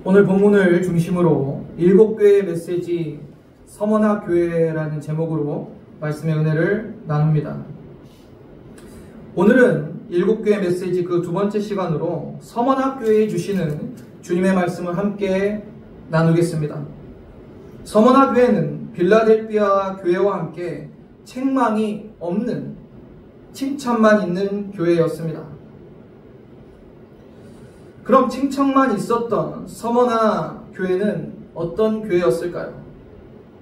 오늘 본문을 중심으로 7교회의 메시지 서머나 교회라는 제목으로 말씀의 은혜를 나눕니다. 오늘은 7교회 메시지 그 두 번째 시간으로 서머나 교회에 주시는 주님의 말씀을 함께 나누겠습니다. 서머나 교회는 빌라델피아 교회와 함께 책망이 없는 칭찬만 있는 교회였습니다. 그럼 칭찬만 있었던 서머나 교회는 어떤 교회였을까요?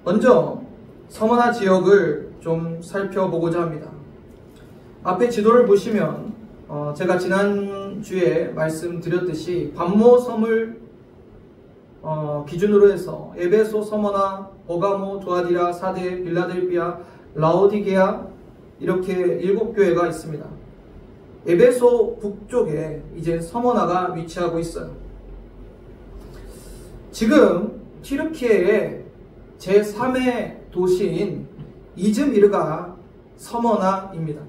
먼저 서머나 지역을 좀 살펴보고자 합니다. 앞에 지도를 보시면 제가 지난주에 말씀드렸듯이 반모섬을 기준으로 해서 에베소, 서머나, 버가모, 두아디라, 사데, 빌라델피아, 라오디게아 이렇게 7교회가 있습니다. 에베소 북쪽에 이제 서머나가 위치하고 있어요. 지금 튀르키예의 제3의 도시인 이즈미르가 서머나입니다.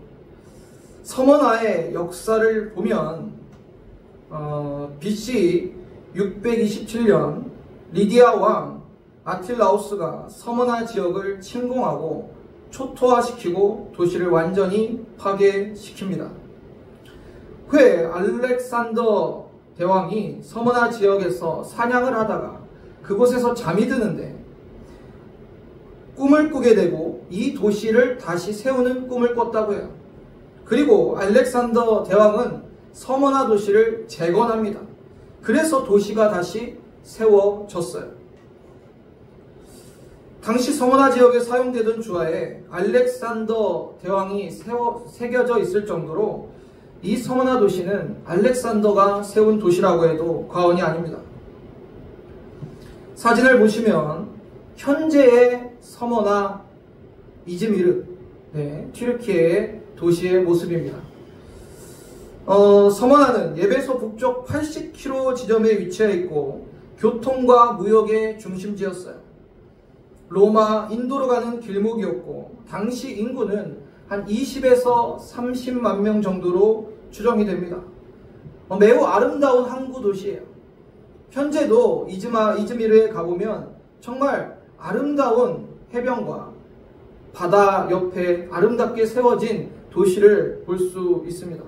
서머나의 역사를 보면 BC 627년 리디아 왕 아틸라우스가 서머나 지역을 침공하고 초토화시키고 도시를 완전히 파괴시킵니다. 후에 알렉산더 대왕이 서머나 지역에서 사냥을 하다가 그곳에서 잠이 드는데 꿈을 꾸게 되고 이 도시를 다시 세우는 꿈을 꿨다고 해요. 그리고 알렉산더 대왕은 서머나 도시를 재건합니다. 그래서 도시가 다시 세워졌어요. 당시 서머나 지역에 사용되던 주화에 알렉산더 대왕이 새겨져 있을 정도로 이 서머나 도시는 알렉산더가 세운 도시라고 해도 과언이 아닙니다. 사진을 보시면 현재의 서머나 이즈미르, 튀르키예의 도시의 모습입니다. 서머나는 에베소 북쪽 80km 지점에 위치해 있고 교통과 무역의 중심지였어요. 로마, 인도로 가는 길목이었고 당시 인구는 한 20에서 30만 명 정도로 추정이 됩니다. 매우 아름다운 항구 도시예요. 현재도 이즈미르에 가보면 정말 아름다운 해변과 바다 옆에 아름답게 세워진 도시를 볼 수 있습니다.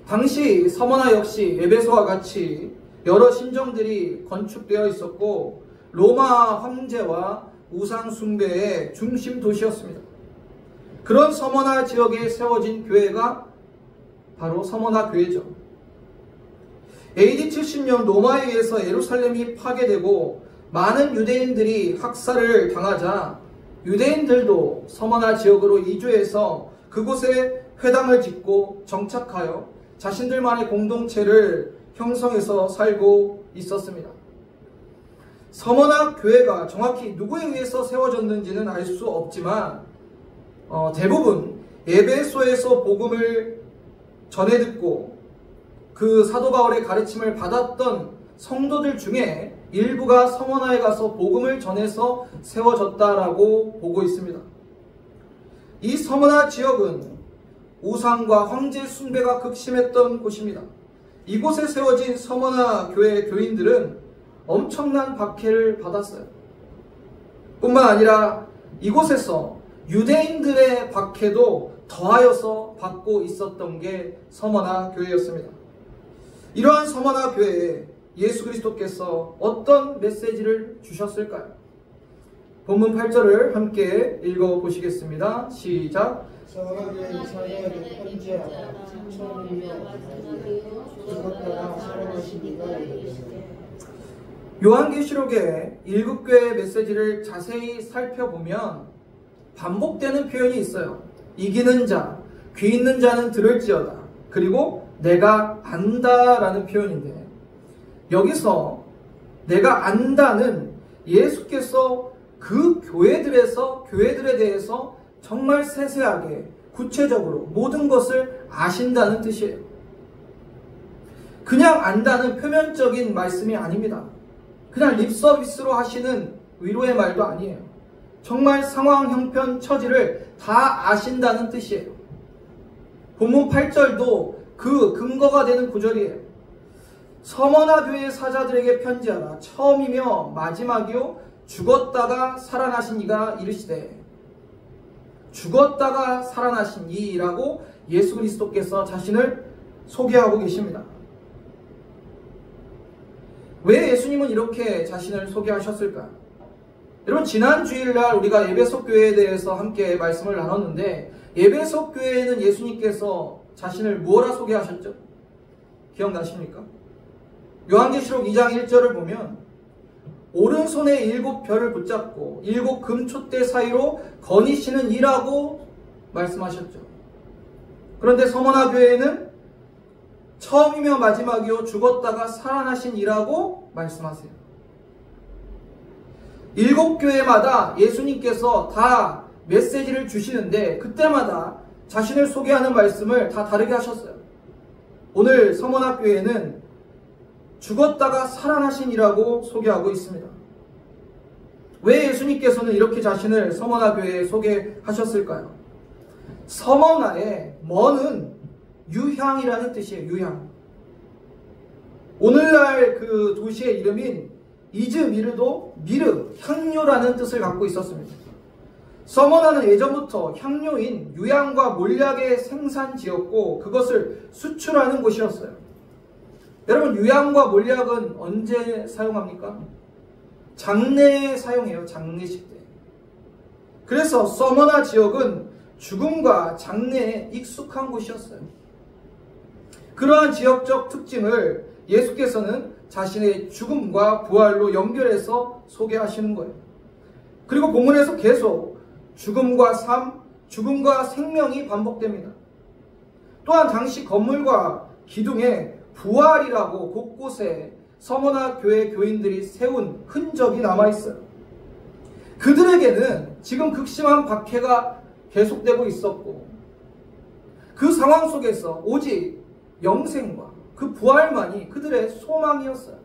당시 서머나 역시 에베소와 같이 여러 신정들이 건축되어 있었고 로마 황제와 우상 숭배의 중심 도시였습니다. 그런 서머나 지역에 세워진 교회가 바로 서머나 교회죠. AD 70년 로마에 의해서 예루살렘이 파괴되고 많은 유대인들이 학살을 당하자 유대인들도 서머나 지역으로 이주해서 그곳에 회당을 짓고 정착하여 자신들만의 공동체를 형성해서 살고 있었습니다. 서머나 교회가 정확히 누구에 의해서 세워졌는지는 알 수 없지만 대부분 에베소에서 복음을 전해 듣고 그 사도 바울의 가르침을 받았던 성도들 중에 일부가 서머나에 가서 복음을 전해서 세워졌다라고 보고 있습니다. 이 서머나 지역은 우상과 황제 숭배가 극심했던 곳입니다. 이곳에 세워진 서머나 교회 교인들은 엄청난 박해를 받았어요. 뿐만 아니라 이곳에서 유대인들의 박해도 더하여서 받고 있었던 게 서머나 교회였습니다. 이러한 서머나 교회에 예수 그리스도께서 어떤 메시지를 주셨을까요? 본문 8절을 함께 읽어보시겠습니다. 시작. 서머나교회는 사도에게 편지하라. 천천히 죽었다가 살아나신 이가 이르시되. 요한계시록의 7교회의 메시지를 자세히 살펴보면 반복되는 표현이 있어요. 이기는 자, 귀 있는 자는 들을지어다. 그리고 내가 안다라는 표현인데 여기서 내가 안다는 예수께서 그 교회들에 대해서 정말 세세하게 구체적으로 모든 것을 아신다는 뜻이에요. 그냥 안다는 표면적인 말씀이 아닙니다. 그냥 립서비스로 하시는 위로의 말도 아니에요. 정말 상황, 형편, 처지를 다 아신다는 뜻이에요. 본문 8절도 그 근거가 되는 구절이에요. 서머나 교회 사자들에게 편지하라. 처음이며 마지막이요 죽었다가 살아나신 이가 이르시되, 죽었다가 살아나신 이라고 예수 그리스도께서 자신을 소개하고 계십니다. 왜 예수님은 이렇게 자신을 소개하셨을까요? 여러분, 지난 주일날 우리가 에베소 교회에 대해서 함께 말씀을 나눴는데, 에베소 교회에는 예수님께서 자신을 무엇라 소개하셨죠? 기억나십니까? 요한계시록 2장 1절을 보면 오른손에 7별을 붙잡고 7 금촛대 사이로 거니시는 이라고 말씀하셨죠. 그런데 서머나 교회에는 처음이며 마지막이요 죽었다가 살아나신 이라고 말씀하세요. 7 교회마다 예수님께서 다 메시지를 주시는데 그때마다 자신을 소개하는 말씀을 다 다르게 하셨어요. 오늘 서머나 교회는 죽었다가 살아나신 이라고 소개하고 있습니다. 왜 예수님께서는 이렇게 자신을 서머나 교회에 소개하셨을까요? 서머나의 머는 유향이라는 뜻이에요. 유향. 오늘날 그 도시의 이름인 이즈미르도 미르, 향료라는 뜻을 갖고 있었습니다. 서머나는 예전부터 향료인 유향과 몰약의 생산지였고 그것을 수출하는 곳이었어요. 여러분, 유향과 몰약은 언제 사용합니까? 장례에 사용해요. 장례식 때. 그래서 서머나 지역은 죽음과 장례에 익숙한 곳이었어요. 그러한 지역적 특징을 예수께서는 자신의 죽음과 부활로 연결해서 소개하시는 거예요. 그리고 본문에서 계속 죽음과 삶, 죽음과 생명이 반복됩니다. 또한 당시 건물과 기둥에 부활이라고 곳곳에 서머나 교회 교인들이 세운 흔적이 남아있어요. 그들에게는 지금 극심한 박해가 계속되고 있었고 그 상황 속에서 오직 영생과 그 부활만이 그들의 소망이었어요.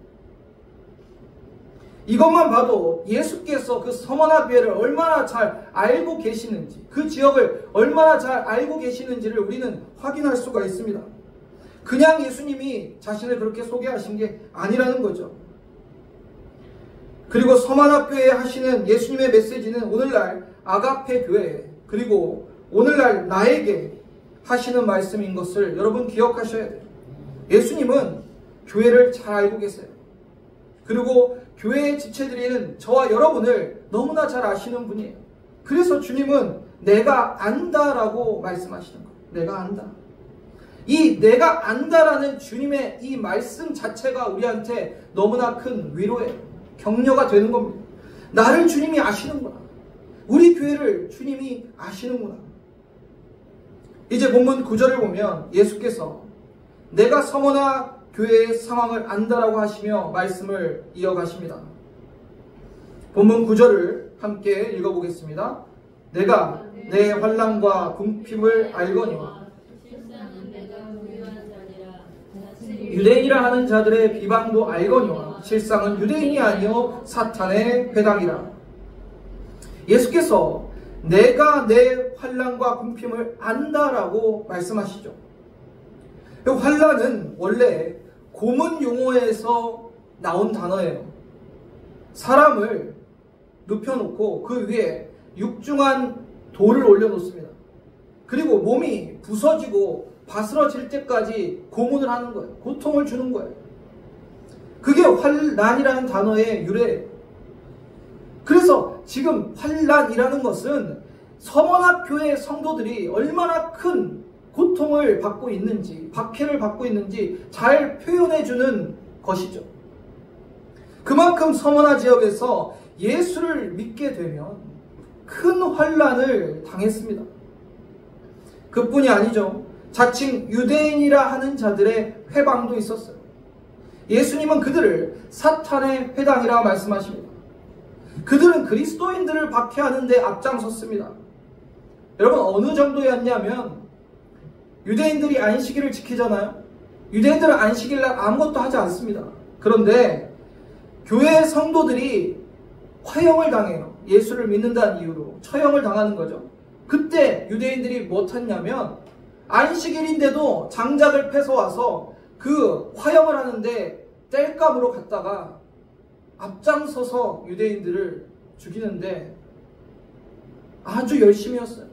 이것만 봐도 예수께서 그 서머나 교회를 얼마나 잘 알고 계시는지, 그 지역을 얼마나 잘 알고 계시는지를 우리는 확인할 수가 있습니다. 그냥 예수님이 자신을 그렇게 소개하신 게 아니라는 거죠. 그리고 서머나 교회에 하시는 예수님의 메시지는 오늘날 아가페 교회, 그리고 오늘날 나에게 하시는 말씀인 것을 여러분 기억하셔야 돼요. 예수님은 교회를 잘 알고 계세요. 그리고 교회의 지체들이는 저와 여러분을 너무나 잘 아시는 분이에요. 그래서 주님은 내가 안다라고 말씀하시는 거예요. 내가 안다. 이 내가 안다라는 주님의 이 말씀 자체가 우리한테 너무나 큰 위로예요. 격려가 되는 겁니다. 나를 주님이 아시는구나. 우리 교회를 주님이 아시는구나. 이제 본문 9절을 보면 예수께서 내가 서머나 교회의 상황을 안다라고 하시며 말씀을 이어가십니다. 본문 9절을 함께 읽어보겠습니다. 내가 내 환난과 궁핍을 알거니와 유대인이라 하는 자들의 비방도 알거니와 실상은 유대인이 아니요 사탄의 회당이라. 예수께서 내가 내 환난과 궁핍을 안다라고 말씀하시죠. 환난은 원래 고문 용어에서 나온 단어예요. 사람을 눕혀놓고 그 위에 육중한 돌을 올려놓습니다. 그리고 몸이 부서지고 바스러질 때까지 고문을 하는 거예요. 고통을 주는 거예요. 그게 환난이라는 단어의 유래예요. 그래서 지금 환난이라는 것은 서머나 교회 성도들이 얼마나 큰 고통을 받고 있는지, 박해를 받고 있는지 잘 표현해주는 것이죠. 그만큼 서머나 지역에서 예수를 믿게 되면 큰 환난을 당했습니다. 그뿐이 아니죠. 자칭 유대인이라 하는 자들의 회방도 있었어요. 예수님은 그들을 사탄의 회당이라 말씀하십니다. 그들은 그리스도인들을 박해하는 데 앞장섰습니다. 여러분, 어느 정도였냐면 유대인들이 안식일을 지키잖아요. 유대인들은 안식일날 아무것도 하지 않습니다. 그런데 교회 성도들이 화형을 당해요. 예수를 믿는다는 이유로 처형을 당하는 거죠. 그때 유대인들이 못했냐면 안식일인데도 장작을 패서 와서 그 화형을 하는데 땔감으로 갔다가 앞장서서 유대인들을 죽이는데 아주 열심히 했어요.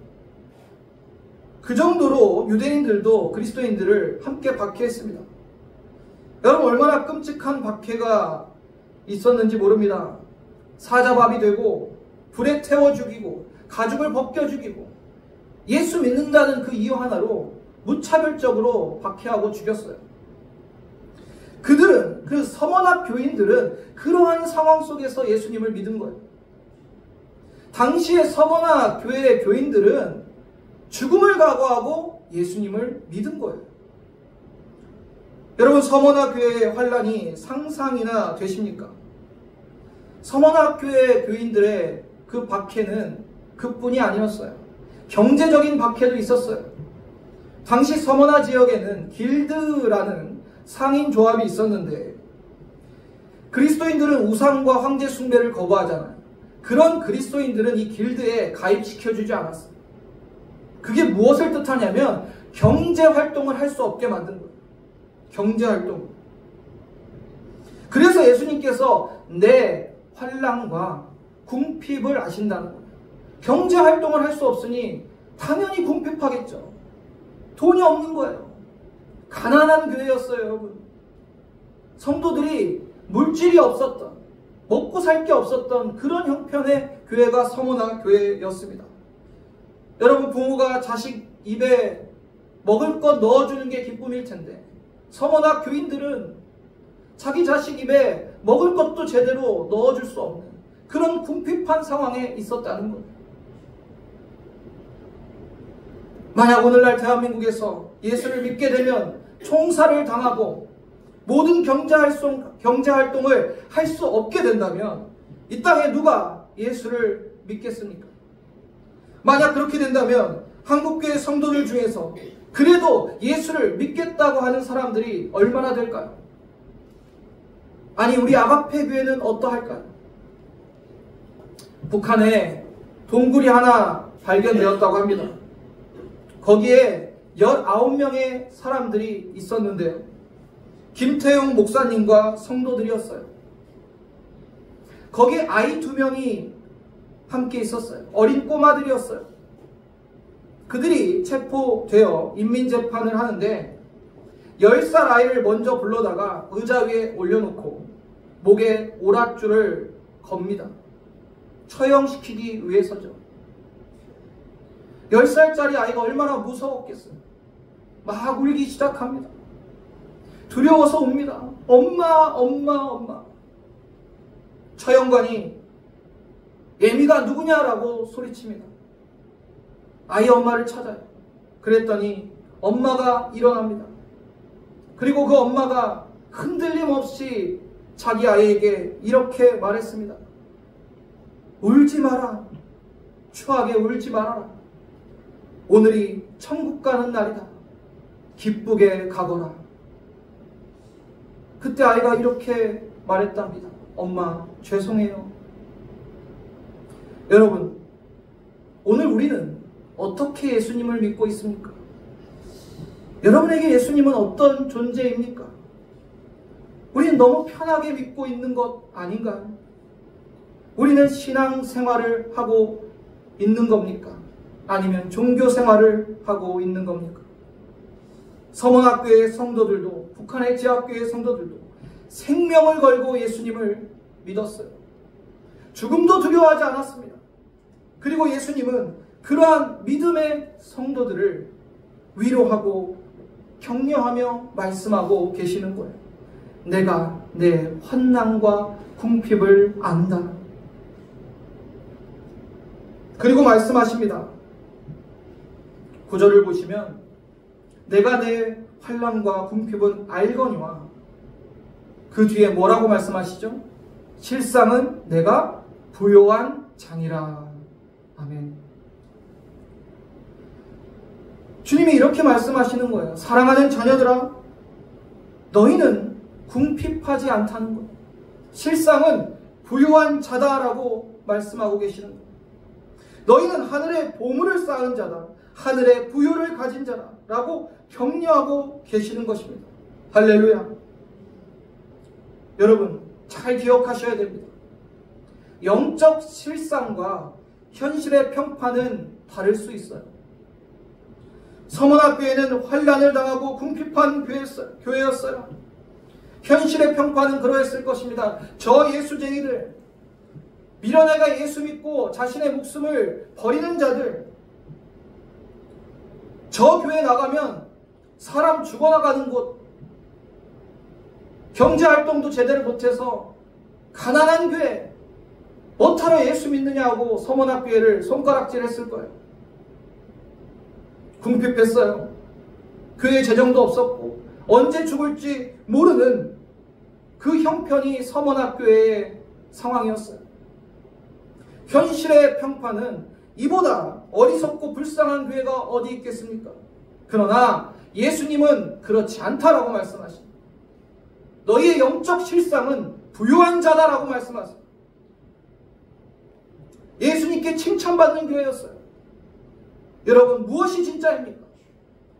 그 정도로 유대인들도 그리스도인들을 함께 박해했습니다. 여러분, 얼마나 끔찍한 박해가 있었는지 모릅니다. 사자밥이 되고 불에 태워 죽이고 가죽을 벗겨 죽이고 예수 믿는다는 그 이유 하나로 무차별적으로 박해하고 죽였어요. 그들은, 그 서머나 교인들은 그러한 상황 속에서 예수님을 믿은 거예요. 당시의 서머나 교회의 교인들은 죽음을 각오하고 예수님을 믿은 거예요. 여러분, 서머나 교회의 환란이 상상이나 되십니까? 서머나 교회 교인들의 그 박해는 그뿐이 아니었어요. 경제적인 박해도 있었어요. 당시 서머나 지역에는 길드라는 상인 조합이 있었는데 그리스도인들은 우상과 황제 숭배를 거부하잖아요. 그런 그리스도인들은 이 길드에 가입시켜주지 않았어요. 그게 무엇을 뜻하냐면 경제활동을 할 수 없게 만든 거예요. 경제활동. 그래서 예수님께서 내 환난과 궁핍을 아신다는 거예요. 경제활동을 할 수 없으니 당연히 궁핍하겠죠. 돈이 없는 거예요. 가난한 교회였어요, 여러분. 성도들이 물질이 없었던, 먹고 살 게 없었던 그런 형편의 교회가 서머나 교회였습니다. 여러분, 부모가 자식 입에 먹을 것 넣어주는 게 기쁨일 텐데 서머나 교인들은 자기 자식 입에 먹을 것도 제대로 넣어줄 수 없는 그런 궁핍한 상황에 있었다는 거예요. 만약 오늘날 대한민국에서 예수를 믿게 되면 총살을 당하고 모든 경제활동을 할 수 없게 된다면 이 땅에 누가 예수를 믿겠습니까? 만약 그렇게 된다면 한국교회 성도들 중에서 그래도 예수를 믿겠다고 하는 사람들이 얼마나 될까요? 아니, 우리 아가페 교회는 어떠할까요? 북한에 동굴이 하나 발견되었다고 합니다. 거기에 19명의 사람들이 있었는데요. 김태용 목사님과 성도들이었어요. 거기에 아이 2명이 함께 있었어요. 어린 꼬마들이었어요. 그들이 체포되어 인민재판을 하는데 10살 아이를 먼저 불러다가 의자 위에 올려놓고 목에 오랏줄을 겁니다. 처형시키기 위해서죠. 10살짜리 아이가 얼마나 무서웠겠어요. 막 울기 시작합니다. 두려워서 웁니다. 엄마, 엄마, 엄마. 처형관이 예미가 누구냐라고 소리칩니다. 아이 엄마를 찾아요. 그랬더니 엄마가 일어납니다. 그리고 그 엄마가 흔들림 없이 자기 아이에게 이렇게 말했습니다. 울지 마라. 추하게 울지 말아라. 오늘이 천국 가는 날이다. 기쁘게 가거라. 그때 아이가 이렇게 말했답니다. 엄마, 죄송해요. 여러분, 오늘 우리는 어떻게 예수님을 믿고 있습니까? 여러분에게 예수님은 어떤 존재입니까? 우리는 너무 편하게 믿고 있는 것 아닌가요? 우리는 신앙생활을 하고 있는 겁니까? 아니면 종교생활을 하고 있는 겁니까? 서머나교회의 성도들도, 북한의 지하교회의 성도들도 생명을 걸고 예수님을 믿었어요. 죽음도 두려워하지 않았습니다. 그리고 예수님은 그러한 믿음의 성도들을 위로하고 격려하며 말씀하고 계시는 거예요. 내가 내 환난과 궁핍을 안다. 그리고 말씀하십니다. 9절을 보시면 내가 내 환난과 궁핍은 알거니와 그 뒤에 뭐라고 말씀하시죠? 실상은 내가 부요한 장이라. 아멘. 주님이 이렇게 말씀하시는 거예요. 사랑하는 자녀들아, 너희는 궁핍하지 않다는 거예요. 실상은 부요한 자다라고 말씀하고 계시는 거예요. 너희는 하늘에 보물을 쌓은 자다. 하늘에 부요를 가진 자다. 라고 격려하고 계시는 것입니다. 할렐루야. 여러분 잘 기억하셔야 됩니다. 영적 실상과 현실의 평판은 다를 수 있어요. 서문학교회는 환난을 당하고 궁핍한 교회였어요. 현실의 평판은 그러했을 것입니다. 저 예수쟁이들, 미련해가 예수 믿고 자신의 목숨을 버리는 자들, 저 교회 나가면 사람 죽어나가는 곳, 경제활동도 제대로 못해서 가난한 교회, 뭐하러 예수 믿느냐고 서문학교회를 손가락질했을 거예요. 궁핍했어요. 교회 재정도 없었고 언제 죽을지 모르는 그 형편이 서문학교회의 상황이었어요. 현실의 평판은 이보다 어리석고 불쌍한 교회가 어디 있겠습니까? 그러나 예수님은 그렇지 않다라고 말씀하십니다. 너희의 영적 실상은 부유한 자다라고 말씀하세요. 예수님께 칭찬받는 교회였어요. 여러분 무엇이 진짜입니까?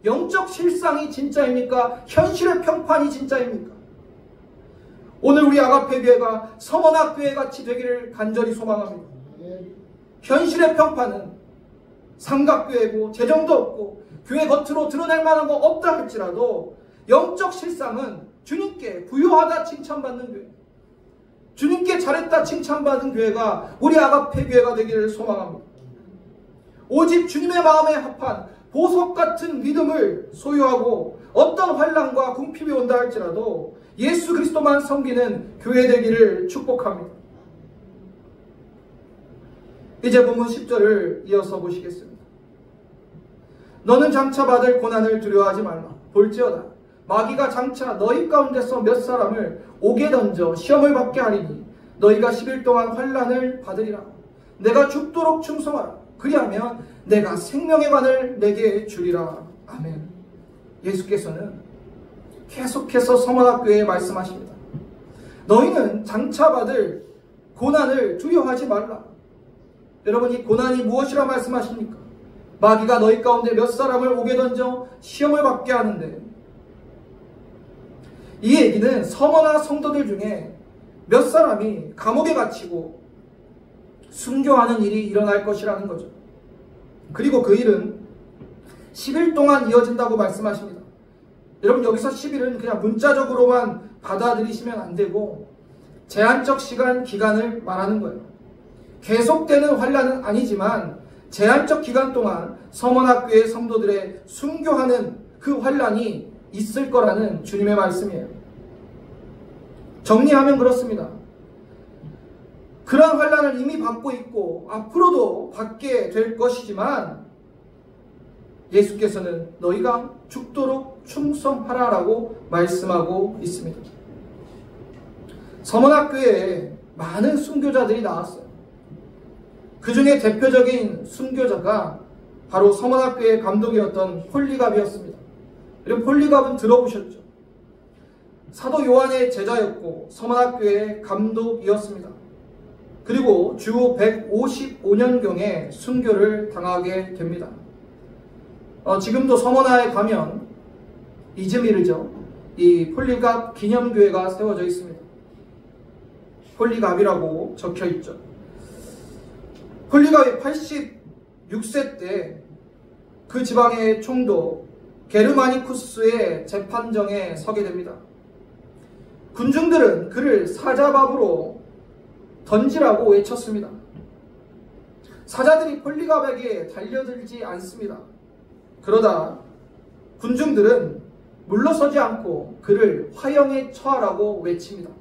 영적 실상이 진짜입니까? 현실의 평판이 진짜입니까? 오늘 우리 아가페 교회가 서문학교회 같이 되기를 간절히 소망합니다. 현실의 평판은 삼각교회고 재정도 없고 교회 겉으로 드러낼 만한 거 없다 할지라도 영적 실상은 주님께 부유하다 칭찬받는 교회, 주님께 잘했다 칭찬받은 교회가 우리 아가페 교회가 되기를 소망합니다. 오직 주님의 마음에 합한 보석 같은 믿음을 소유하고 어떤 환난과 궁핍이 온다 할지라도 예수 그리스도만 섬기는 교회 되기를 축복합니다. 이제 본문 10절을 이어서 보시겠습니다. 너는 장차 받을 고난을 두려워하지 말라. 볼지어다 마귀가 장차 너희 가운데서 몇 사람을 옥에 던져 시험을 받게 하리니 너희가 10일 동안 환난을 받으리라. 내가 죽도록 충성하라. 그리하면 내가 생명의 관을 내게 주리라. 아멘. 예수께서는 계속해서 서문학교회에 말씀하십니다. 너희는 장차 받을 고난을 두려워하지 말라. 여러분 이 고난이 무엇이라 말씀하십니까? 마귀가 너희 가운데 몇 사람을 옥에 던져 시험을 받게 하는데, 이 얘기는 서머나 성도들 중에 몇 사람이 감옥에 갇히고 순교하는 일이 일어날 것이라는 거죠. 그리고 그 일은 10일 동안 이어진다고 말씀하십니다. 여러분 여기서 10일은 그냥 문자적으로만 받아들이시면 안 되고 제한적 시간, 기간을 말하는 거예요. 계속되는 환난은 아니지만 제한적 기간 동안 서문학교의 성도들의 순교하는 그 환난이 있을 거라는 주님의 말씀이에요. 정리하면 그렇습니다. 그런 환난을 이미 받고 있고 앞으로도 받게 될 것이지만 예수께서는 너희가 죽도록 충성하라라고 말씀하고 있습니다. 서문학교에 많은 순교자들이 나왔어요. 그 중에 대표적인 순교자가 바로 서문학교의 감독이었던 폴리갑이었습니다. 여러분 폴리갑은 들어보셨죠? 사도 요한의 제자였고 서문학교의 감독이었습니다. 그리고 주 155년경에 순교를 당하게 됩니다. 지금도 서문화에 가면 이즈미르죠. 이 폴리갑 기념교회가 세워져 있습니다. 폴리갑이라고 적혀 있죠. 폴리갑이 86세 때 그 지방의 총독 게르마니쿠스의 재판정에 서게 됩니다. 군중들은 그를 사자밥으로 던지라고 외쳤습니다. 사자들이 폴리갑에게 달려들지 않습니다. 그러다 군중들은 물러서지 않고 그를 화형에 처하라고 외칩니다.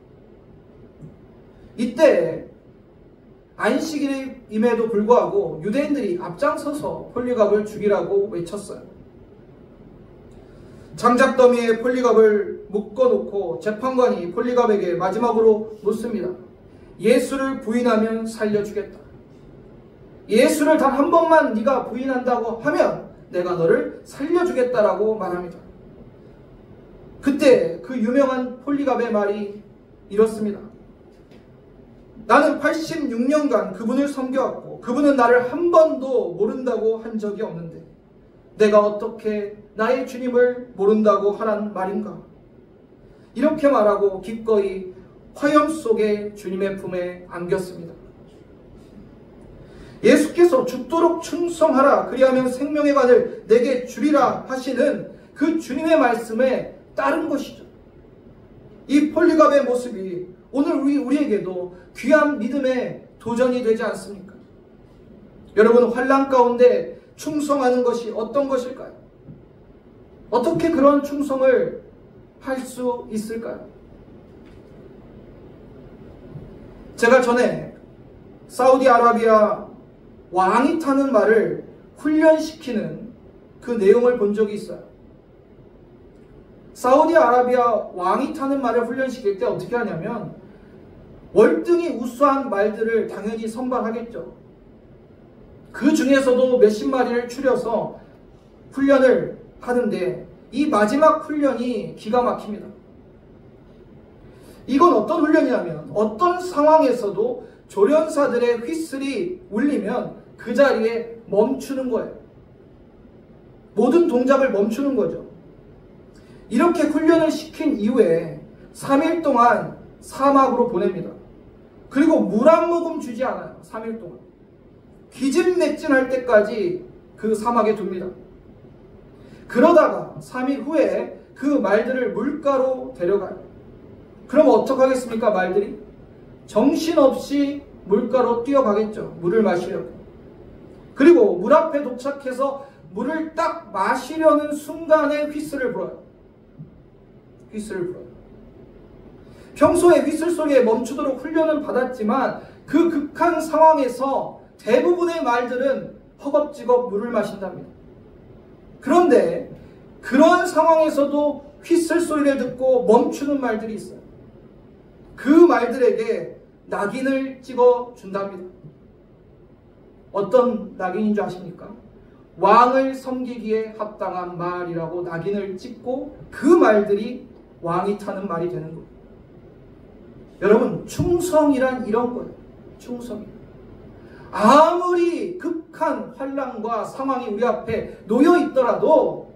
이때 안식일임에도 불구하고 유대인들이 앞장서서 폴리갑을 죽이라고 외쳤어요. 장작더미에 폴리갑을 묶어놓고 재판관이 폴리갑에게 마지막으로 묻습니다. 예수를 부인하면 살려주겠다. 예수를 단 한 번만 네가 부인한다고 하면 내가 너를 살려주겠다라고 말합니다. 그때 그 유명한 폴리갑의 말이 이렇습니다. 나는 86년간 그분을 섬겨왔고 그분은 나를 한 번도 모른다고 한 적이 없는데 내가 어떻게 나의 주님을 모른다고 하란 말인가? 이렇게 말하고 기꺼이 화염 속에 주님의 품에 안겼습니다. 예수께서 죽도록 충성하라 그리하면 생명의 관을 내게 주리라 하시는 그 주님의 말씀에 따른 것이죠. 이 폴리갑의 모습이 오늘 우리에게도 귀한 믿음의 도전이 되지 않습니까? 여러분, 환난 가운데 충성하는 것이 어떤 것일까요? 어떻게 그런 충성을 할 수 있을까요? 제가 전에 사우디아라비아 왕이 타는 말을 훈련시키는 그 내용을 본 적이 있어요. 사우디아라비아 왕이 타는 말을 훈련시킬 때 어떻게 하냐면 월등히 우수한 말들을 당연히 선발하겠죠. 그 중에서도 몇십 마리를 추려서 훈련을 하는데 이 마지막 훈련이 기가 막힙니다. 이건 어떤 훈련이냐면 어떤 상황에서도 조련사들의 휘슬이 울리면 그 자리에 멈추는 거예요. 모든 동작을 멈추는 거죠. 이렇게 훈련을 시킨 이후에 3일 동안 사막으로 보냅니다. 그리고 물 한 모금 주지 않아요. 3일 동안. 기진맥진할 때까지 그 사막에 둡니다. 그러다가 3일 후에 그 말들을 물가로 데려가요. 그럼 어떡하겠습니까? 말들이 정신없이 물가로 뛰어가겠죠. 물을 마시려고. 그리고 물 앞에 도착해서 물을 딱 마시려는 순간에 휘슬을 불어요. 휘슬을 불어요. 평소에 휘슬 소리에 멈추도록 훈련을 받았지만 그 극한 상황에서 대부분의 말들은 허겁지겁 물을 마신답니다. 그런데 그런 상황에서도 휘슬 소리를 듣고 멈추는 말들이 있어요. 그 말들에게 낙인을 찍어 준답니다. 어떤 낙인인 줄 아십니까? 왕을 섬기기에 합당한 말이라고 낙인을 찍고 그 말들이 왕이 타는 말이 되는 거예요. 여러분, 충성이란 이런 거예요. 충성이. 아무리 극한 환난과 상황이 우리 앞에 놓여 있더라도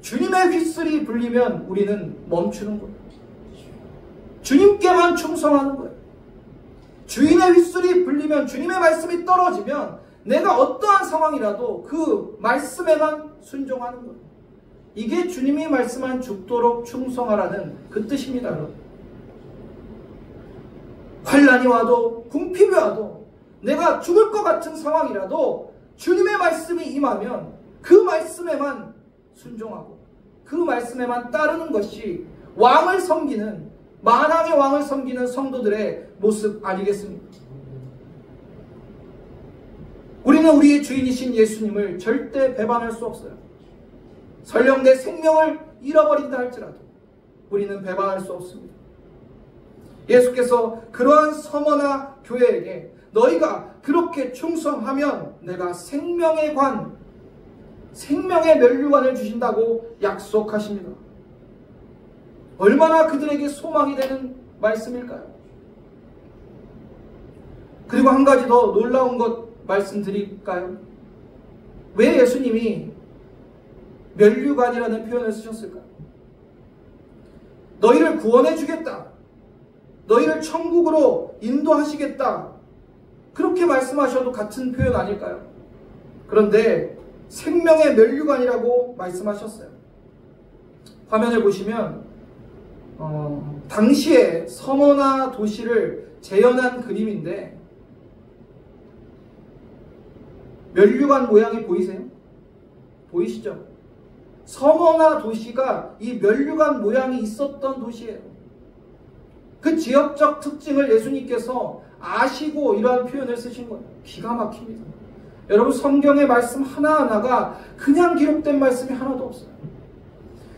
주님의 휘슬이 불리면 우리는 멈추는 거예요. 주님께만 충성하는 거예요. 주인의 휘슬이 불리면, 주님의 말씀이 떨어지면 내가 어떠한 상황이라도 그 말씀에만 순종하는 거예요. 이게 주님이 말씀한 죽도록 충성하라는 그 뜻입니다, 여러분. 환난이 와도 궁핍이 와도 내가 죽을 것 같은 상황이라도 주님의 말씀이 임하면 그 말씀에만 순종하고 그 말씀에만 따르는 것이 왕을 섬기는, 만왕의 왕을 섬기는 성도들의 모습 아니겠습니까? 우리는 우리의 주인이신 예수님을 절대 배반할 수 없어요. 설령 내 생명을 잃어버린다 할지라도 우리는 배반할 수 없습니다. 예수께서 그러한 서머나 교회에게 너희가 그렇게 충성하면 내가 생명의 관, 생명의 면류관을 주신다고 약속하십니다. 얼마나 그들에게 소망이 되는 말씀일까요? 그리고 한 가지 더 놀라운 것 말씀드릴까요? 왜 예수님이 면류관이라는 표현을 쓰셨을까요? 너희를 구원해 주겠다, 너희를 천국으로 인도하시겠다, 그렇게 말씀하셔도 같은 표현 아닐까요? 그런데 생명의 면류관이라고 말씀하셨어요. 화면을 보시면 당시에 서머나 도시를 재현한 그림인데 면류관 모양이 보이세요? 보이시죠? 서머나 도시가 이 면류관 모양이 있었던 도시예요. 그 지역적 특징을 예수님께서 아시고 이러한 표현을 쓰신 거예요. 기가 막힙니다. 여러분, 성경의 말씀 하나하나가 그냥 기록된 말씀이 하나도 없어요.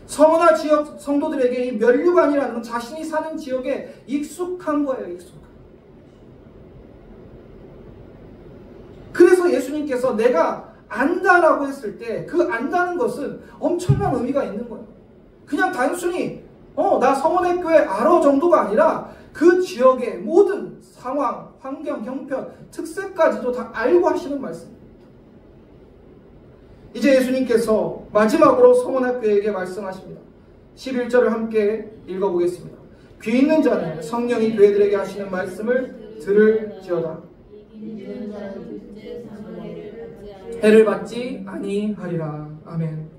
서머나 지역 성도들에게 이 면류관이라는 건 자신이 사는 지역에 익숙한 거예요. 익숙한. 그래서 예수님께서 내가 안다라고 했을 때 그 안다는 것은 엄청난 의미가 있는 거예요. 그냥 단순히 나 서머나 교회 알아 정도가 아니라 그 지역의 모든 상황, 환경, 형편, 특색까지도 다 알고 하시는 말씀입니다. 이제 예수님께서 마지막으로 서머나 교회에게 말씀하십니다. 11절을 함께 읽어보겠습니다. 귀 있는 자는 성령이 교회들에게 하시는 말씀을 들을지어다. 이기는 자는 둘째 사망의 해를 받지 아니하리라. 아멘.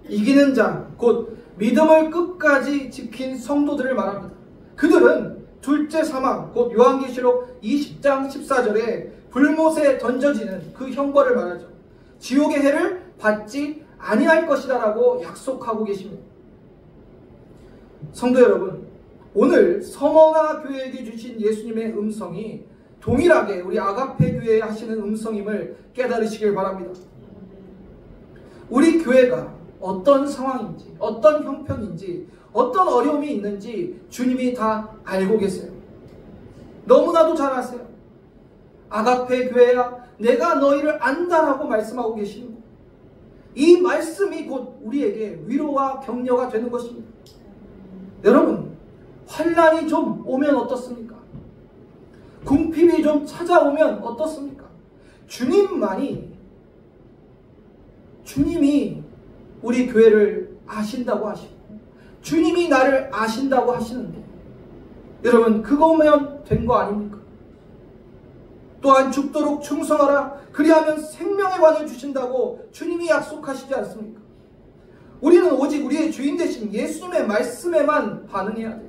이기는 자, 곧 믿음을 끝까지 지킨 성도들을 말합니다. 그들은 둘째 사망, 곧 요한계시록 20장 14절에 불못에 던져지는 그 형벌을 말하죠. 지옥의 해를 받지 아니할 것이다 라고 약속하고 계십니다. 성도 여러분, 오늘 서머나 교회에게 주신 예수님의 음성이 동일하게 우리 아가페 교회에 하시는 음성임을 깨달으시길 바랍니다. 우리 교회가 어떤 상황인지, 어떤 형편인지, 어떤 어려움이 있는지 주님이 다 알고 계세요. 너무나도 잘 아세요. 아가페 교회야, 내가 너희를 안다라고 말씀하고 계시는 것. 이 말씀이 곧 우리에게 위로와 격려가 되는 것입니다. 여러분, 환난이 좀 오면 어떻습니까? 궁핍이 좀 찾아오면 어떻습니까? 주님이 우리 교회를 아신다고 하시고 주님이 나를 아신다고 하시는데 여러분, 그거면 된 거 아닙니까? 또한 죽도록 충성하라, 그리하면 생명의 관을 주신다고 주님이 약속하시지 않습니까? 우리는 오직 우리의 주인 되신 예수님의 말씀에만 반응해야 돼요.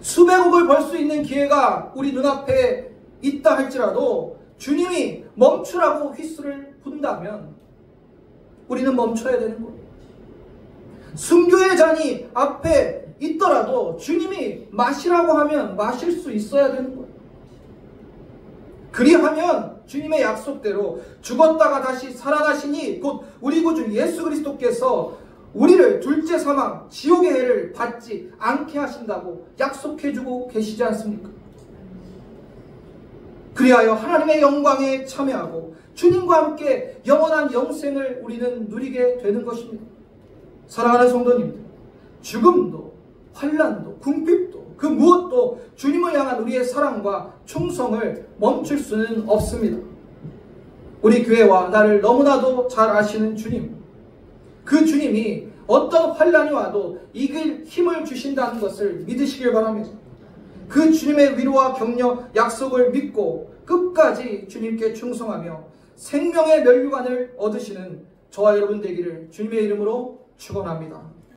수백억을 벌 수 있는 기회가 우리 눈앞에 있다 할지라도 주님이 멈추라고 휘슬을 분다면 우리는 멈춰야 되는 거예요. 순교의 잔이 앞에 있더라도 주님이 마시라고 하면 마실 수 있어야 되는 거예요. 그리하면 주님의 약속대로 죽었다가 다시 살아나시니 곧 우리 구주 예수 그리스도께서 우리를 둘째 사망, 지옥의 해를 받지 않게 하신다고 약속해주고 계시지 않습니까? 그리하여 하나님의 영광에 참여하고 주님과 함께 영원한 영생을 우리는 누리게 되는 것입니다. 사랑하는 성도님들, 죽음도 환난도 궁핍도 그 무엇도 주님을 향한 우리의 사랑과 충성을 멈출 수는 없습니다. 우리 교회와 나를 너무나도 잘 아시는 주님, 그 주님이 어떤 환난이 와도 이길 힘을 주신다는 것을 믿으시길 바랍니다. 그 주님의 위로와 격려, 약속을 믿고 끝까지 주님께 충성하며 생명의 면류관을 얻으시는 저와 여러분 되기를 주님의 이름으로 축원합니다.